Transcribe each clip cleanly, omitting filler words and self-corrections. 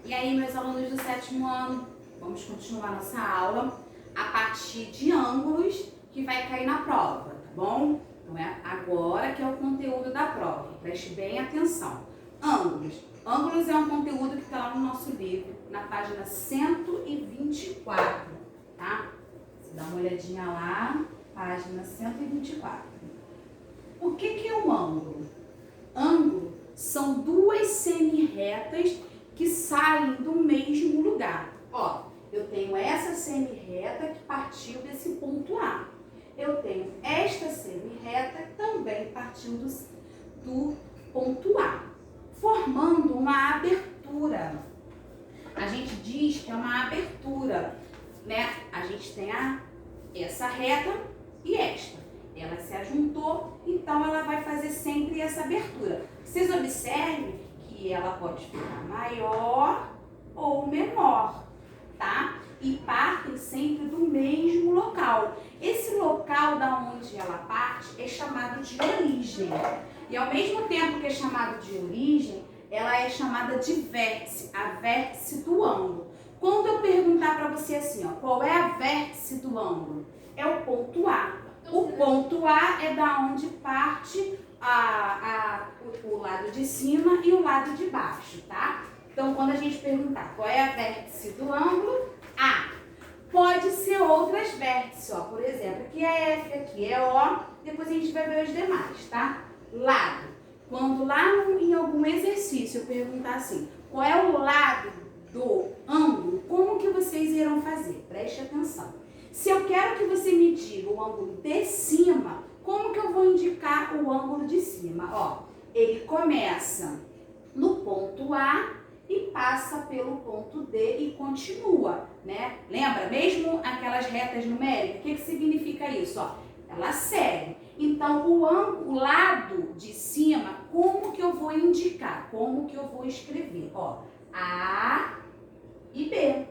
E aí, meus alunos do 7º ano, vamos continuar nossa aula a partir de ângulos que vai cair na prova, tá bom? Então é agora que é o conteúdo da prova, preste bem atenção. Ângulos. Ângulos é um conteúdo que está lá no nosso livro, na página 124, tá? Você dá uma olhadinha lá, página 124. O que é um ângulo? Ângulo são duas semi-retas que saem do mesmo lugar. Ó, eu tenho essa semi-reta que partiu desse ponto A. Eu tenho esta semi-reta que também partiu do ponto A, formando uma abertura. A gente diz que é uma abertura, né? A gente tem essa reta e esta. Ela se ajuntou, então ela vai fazer sempre essa abertura. Vocês observem que ela pode ficar maior ou menor, tá? E partem sempre do mesmo local. Esse local da onde ela parte é chamado de origem. E ao mesmo tempo que é chamado de origem, ela é chamada de vértice, a vértice do ângulo. Quando eu perguntar para você assim, ó, qual é a vértice do ângulo? É o ponto A. O ponto A é da onde parte o lado de cima e o lado de baixo, tá? Então, quando a gente perguntar qual é a vértice do ângulo, A. Pode ser outras vértices, ó. Por exemplo, aqui é F, aqui é O. Depois a gente vai ver os demais, tá? Lado. Quando lá em algum exercício eu perguntar assim, qual é o lado do ângulo, como que vocês irão fazer? Preste atenção. Se eu quero que você me diga o ângulo de cima, como que eu vou indicar o ângulo de cima? Ó, ele começa no ponto A e passa pelo ponto D e continua, né? Lembra? Mesmo aquelas retas numéricas, o que significa isso? Ó, ela segue. Então, o lado de cima, como que eu vou indicar? Como que eu vou escrever? Ó, A e B,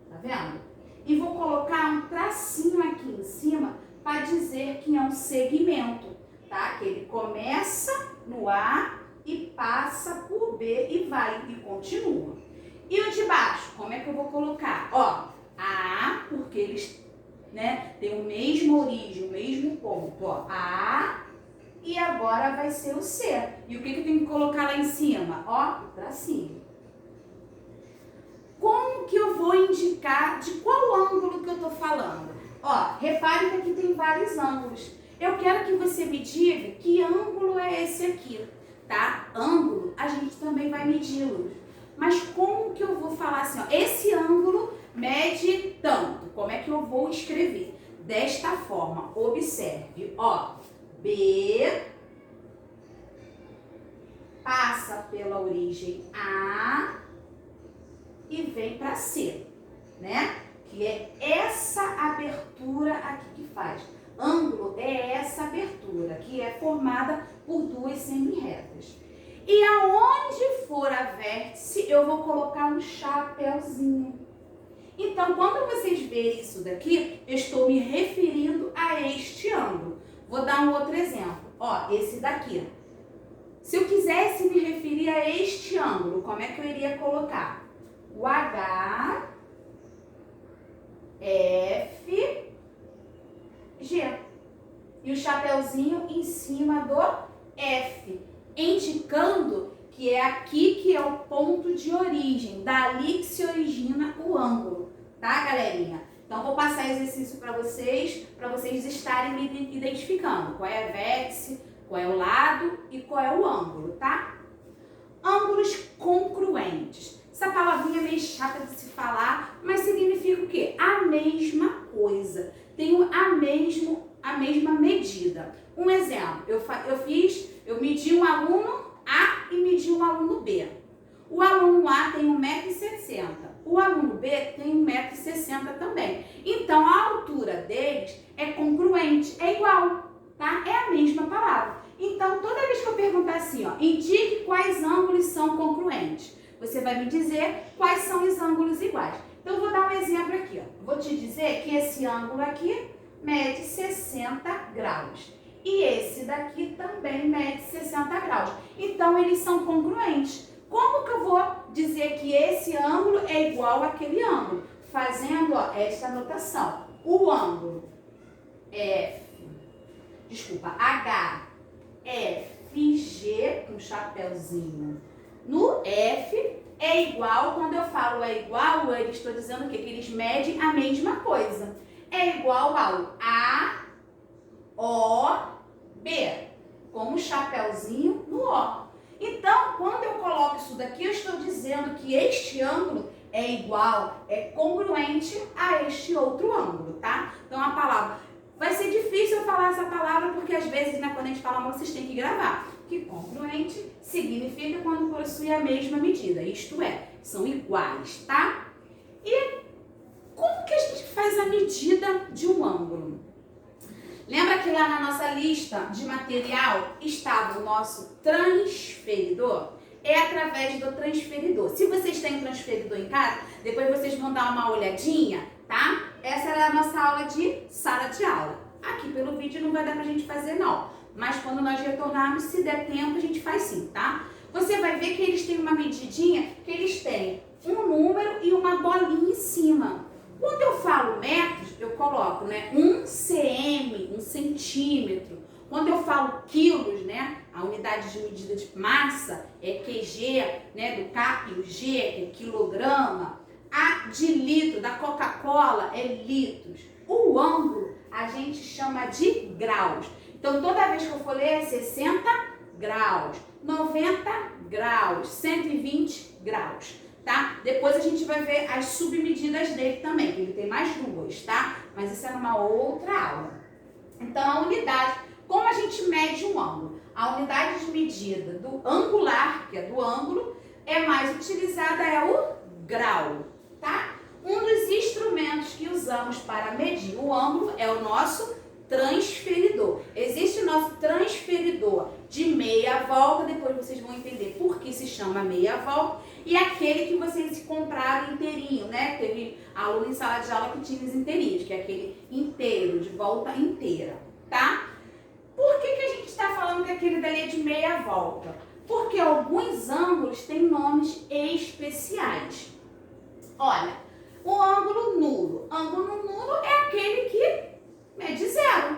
tá vendo? E vou colocar um tracinho aqui em cima para dizer que é um segmento, tá? Que ele começa no A e passa por B e vai e continua. E o de baixo, como é que eu vou colocar? Ó, A, porque eles, né, têm a mesma origem, o mesmo ponto, ó, A, e agora vai ser o C. E o que eu tenho que colocar lá em cima? Ó, o tracinho. Como que eu vou indicar de qual ângulo que eu tô falando? Ó, repare que aqui tem vários ângulos. Eu quero que você me diga que ângulo é esse aqui, tá? Ângulo, a gente também vai medi-lo. Mas como que eu vou falar assim, ó? Esse ângulo mede tanto. Como é que eu vou escrever? Desta forma, observe, ó. B passa pela origem A e vem para C, né? Que é essa abertura aqui que faz. Ângulo é essa abertura, que é formada por duas semi-retas. E aonde for a vértice, eu vou colocar um chapéuzinho. Então, quando vocês verem isso daqui, eu estou me referindo a este ângulo. Vou dar um outro exemplo. Ó, esse daqui. Se eu quisesse me referir a este ângulo, como é que eu iria colocar? O H, F, G. E o chapeuzinho em cima do F, indicando que é aqui que é o ponto de origem, dali que se origina o ângulo, tá, galerinha? Então, vou passar exercício para vocês estarem me identificando qual é a vértice, qual é o lado e qual é o ângulo, tá? Ângulos congruentes. Essa palavrinha é meio chata de se falar, mas significa o quê? A mesma coisa. Tem a mesma medida. Um exemplo, eu medi um aluno A e medi um aluno B. O aluno A tem 1,60 m. O aluno B tem 1,60 m também. Então, a altura deles é congruente, é igual, tá? É a mesma palavra. Então, toda vez que eu perguntar assim, ó, indique quais ângulos são congruentes. Você vai me dizer quais são os ângulos iguais. Então, eu vou dar um exemplo aqui, ó. Vou te dizer que esse ângulo aqui mede 60 graus. E esse daqui também mede 60 graus. Então, eles são congruentes. Como que eu vou dizer que esse ângulo é igual àquele ângulo, fazendo ó, esta anotação. O ângulo HFG, com chapéuzinho no F, é igual, quando eu falo é igual, eu estou dizendo que eles medem a mesma coisa. É igual ao AOB, com o chapéuzinho no O. Então, quando eu coloco isso daqui, eu estou dizendo que este ângulo é igual, é congruente a este outro ângulo, tá? Então, a palavra... Vai ser difícil eu falar essa palavra, porque às vezes, né, quando a gente fala mal, vocês têm que gravar. Que congruente significa quando possui a mesma medida, isto é, são iguais, tá? E como que a gente faz a medida de um ângulo? Lembra que lá na nossa lista de material estava o nosso transferidor? É através do transferidor. Se vocês têm um transferidor em casa, depois vocês vão dar uma olhadinha, tá? Essa era a nossa aula de sala de aula. Aqui pelo vídeo não vai dar pra gente fazer não, mas quando nós retornarmos, se der tempo, a gente faz sim, tá? Você vai ver que eles têm uma medidinha, que eles têm um número e uma bolinha em cima. Quando eu falo metros, eu coloco, né, 1 cm, 1 centímetro. Quando eu falo quilos, né, a unidade de medida de massa é QG, né, do K e o G, que é quilograma. A de litro, da Coca-Cola, é litros. O ângulo a gente chama de graus. Então, toda vez que eu for ler é 60 graus, 90 graus, 120 graus. Tá? Depois a gente vai ver as submedidas dele também, que ele tem mais duas, tá? Mas isso é numa outra aula. Então, a unidade, como a gente mede um ângulo? A unidade de medida do angular, que é do ângulo, é mais utilizada, é o grau, tá? Um dos instrumentos que usamos para medir o ângulo é o nosso transferidor. Existe o nosso transferidor de meia volta, depois vocês vão entender por que se chama meia volta, e aquele que vocês compraram inteirinho, né? Teve aluno em sala de aula que tinha os inteirinhos, que é aquele inteiro, de volta inteira, tá? Por que a gente está falando que aquele dali é de meia volta? Porque alguns ângulos têm nomes especiais. Olha, o ângulo nulo. Ângulo nulo é aquele que mede zero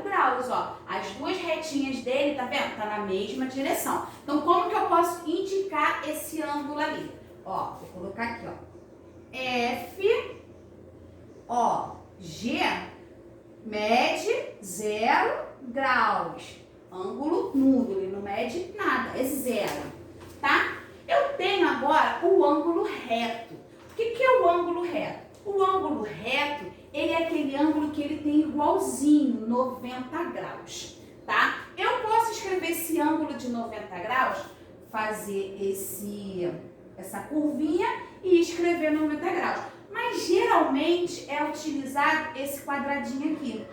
graus, ó. As duas retinhas dele, tá vendo? Tá na mesma direção. Então, como que eu posso indicar esse ângulo ali? Ó, vou colocar aqui, ó. F, ó, G, mede 0 graus. Ângulo nulo, ele não mede nada, é zero, tá? Eu tenho agora o ângulo reto. O que é o ângulo reto? O ângulo reto, ele é aquele ângulo que ele tem igualzinho, 90 graus, tá? Eu posso escrever esse ângulo de 90 graus, fazer essa curvinha e escrever 90 graus. Mas geralmente é utilizado esse quadradinho aqui,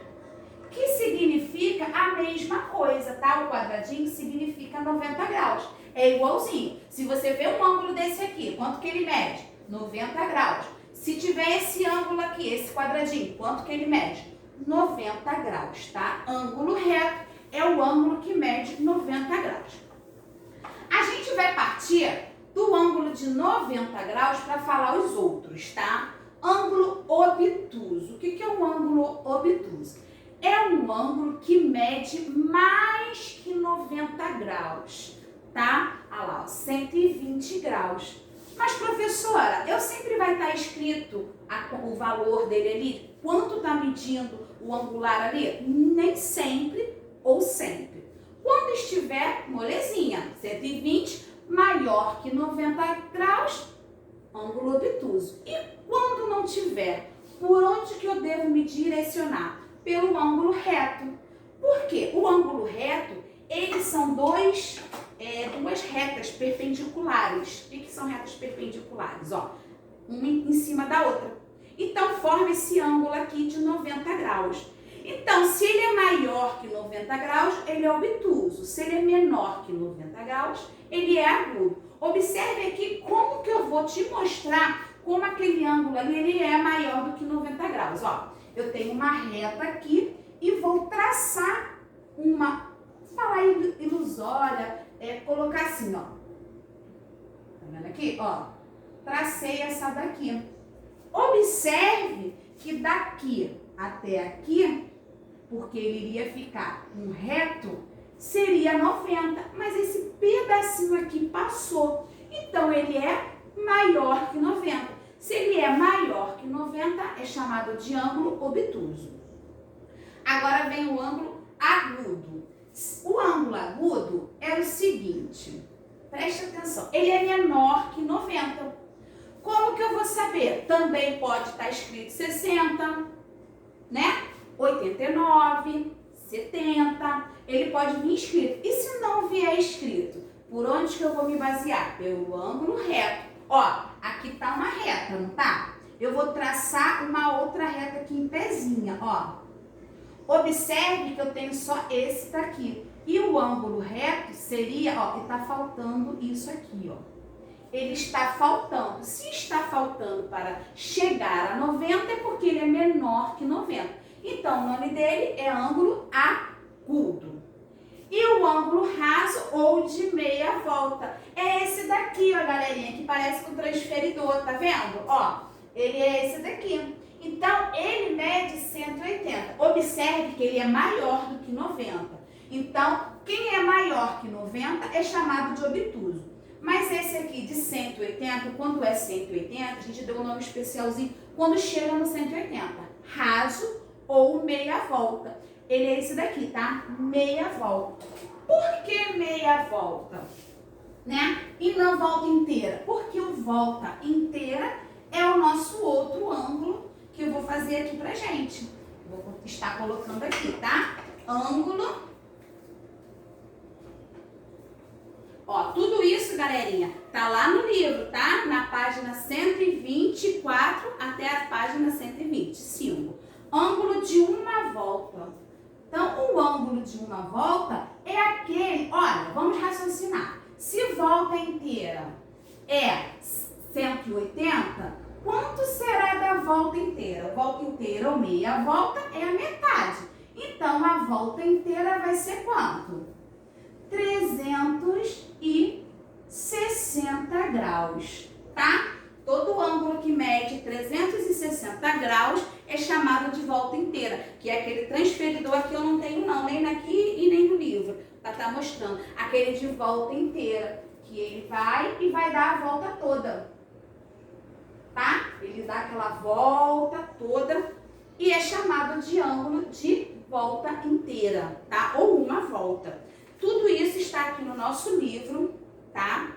que significa a mesma coisa, tá? O quadradinho significa 90 graus. É igualzinho. Se você vê um ângulo desse aqui, quanto que ele mede? 90 graus. Se tiver esse ângulo aqui, esse quadradinho, quanto que ele mede? 90 graus, tá? Ângulo reto é o ângulo que mede 90 graus. A gente vai partir do ângulo de 90 graus para falar os outros, tá? Ângulo obtuso. O que é um ângulo obtuso? É um ângulo que mede mais que 90 graus, tá? Olha lá, 120 graus. Mas, professora, eu sempre vai estar escrito o valor dele ali? Quanto está medindo o angular ali? Nem sempre ou sempre. Quando estiver, molezinha, 120 maior que 90 graus, ângulo obtuso. E quando não tiver, por onde que eu devo me direcionar? Pelo ângulo reto. Por quê? O ângulo reto, eles são duas retas perpendiculares. O que são retas perpendiculares? Ó, uma em cima da outra. Então, forma esse ângulo aqui de 90 graus. Então, se ele é maior que 90 graus, ele é obtuso. Se ele é menor que 90 graus, ele é agudo. Observe aqui como que eu vou te mostrar como aquele ângulo ali ele é maior do que 90 graus. Ó, eu tenho uma reta aqui e vou traçar uma, falar ilusória, colocar assim, ó. vendo aqui? Ó, tracei essa daqui. Observe que daqui até aqui, porque ele iria ficar um reto, seria 90, mas esse pedacinho aqui passou. Então, ele é maior que 90. Se ele é maior que 90, é chamado de ângulo obtuso. Agora vem o ângulo agudo. O ângulo agudo é o seguinte, preste atenção, ele é menor que 90. Como que eu vou saber? Também pode estar escrito 60, né? 89, 70, ele pode vir escrito. E se não vier escrito, por onde que eu vou me basear? Pelo ângulo reto. Ó, aqui tá uma reta, não tá? Eu vou traçar uma outra reta aqui em pezinha, ó. Observe que eu tenho só esse daqui. E o ângulo reto seria, ó, que tá faltando isso aqui, ó. Ele está faltando. Se está faltando para chegar a 90, é porque ele é menor que 90. Então, o nome dele é ângulo agudo. E o ângulo raso ou de meia volta é esse daqui, ó, galerinha, que parece com o transferidor, tá vendo? Ó, ele é esse daqui. Então, ele mede 180. Observe que ele é maior do que 90. Então, quem é maior que 90 é chamado de obtuso. Mas esse aqui de 180, quando é 180, a gente deu um nome especialzinho quando chega no 180. Raso ou meia volta. Ele é esse daqui, tá? Meia volta. Por que meia volta? Né? E não volta inteira? Porque o volta inteira é o nosso outro ângulo que eu vou fazer aqui pra gente. Vou estar colocando aqui, tá? Ângulo. Ó, tudo isso, galerinha, tá lá no livro, tá? Na página 124 até a página 125. Ângulo de uma volta. Então, o ângulo de uma volta é aquele... Olha, vamos raciocinar. Se volta inteira é 180, quanto será da volta inteira? Volta inteira ou meia volta é a metade. Então, a volta inteira vai ser quanto? 360 graus, tá? Todo ângulo que mede 360 graus é chamado de volta inteira, que é aquele transferidor aqui eu não tenho não, nem aqui e nem no livro, tá mostrando. Aquele de volta inteira, que ele vai e vai dar a volta toda, tá? Ele dá aquela volta toda e é chamado de ângulo de volta inteira, tá? Ou uma volta. Tudo isso está aqui no nosso livro, tá?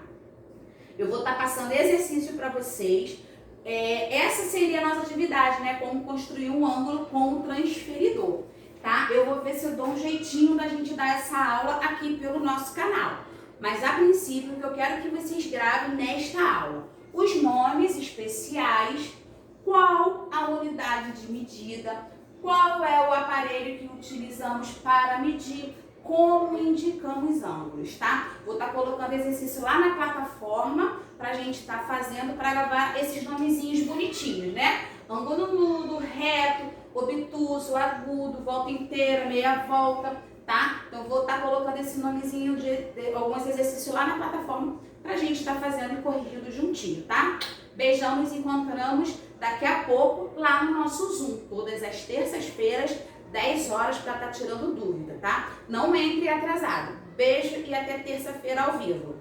Eu vou estar passando exercício para vocês. Essa seria a nossa atividade, né? Como construir um ângulo com o transferidor, tá? Eu vou ver se eu dou um jeitinho da gente dar essa aula aqui pelo nosso canal. Mas, a princípio, o que eu quero que vocês gravem nesta aula: os nomes especiais, qual a unidade de medida, qual é o aparelho que utilizamos para medir, como indicamos ângulos, tá? Vou estar colocando exercício lá na plataforma pra gente estar fazendo, para gravar esses nomezinhos bonitinhos, né? Ângulo nudo, reto, obtuso, agudo, volta inteira, meia volta, tá? Então, vou estar colocando esse nomezinho de alguns exercícios lá na plataforma pra gente estar fazendo e corrigindo juntinho, tá? Beijão, nos encontramos daqui a pouco lá no nosso Zoom, todas as terças-feiras, 10 horas, para estar tirando dúvida, tá? Não entre atrasado. Beijo e até terça-feira ao vivo.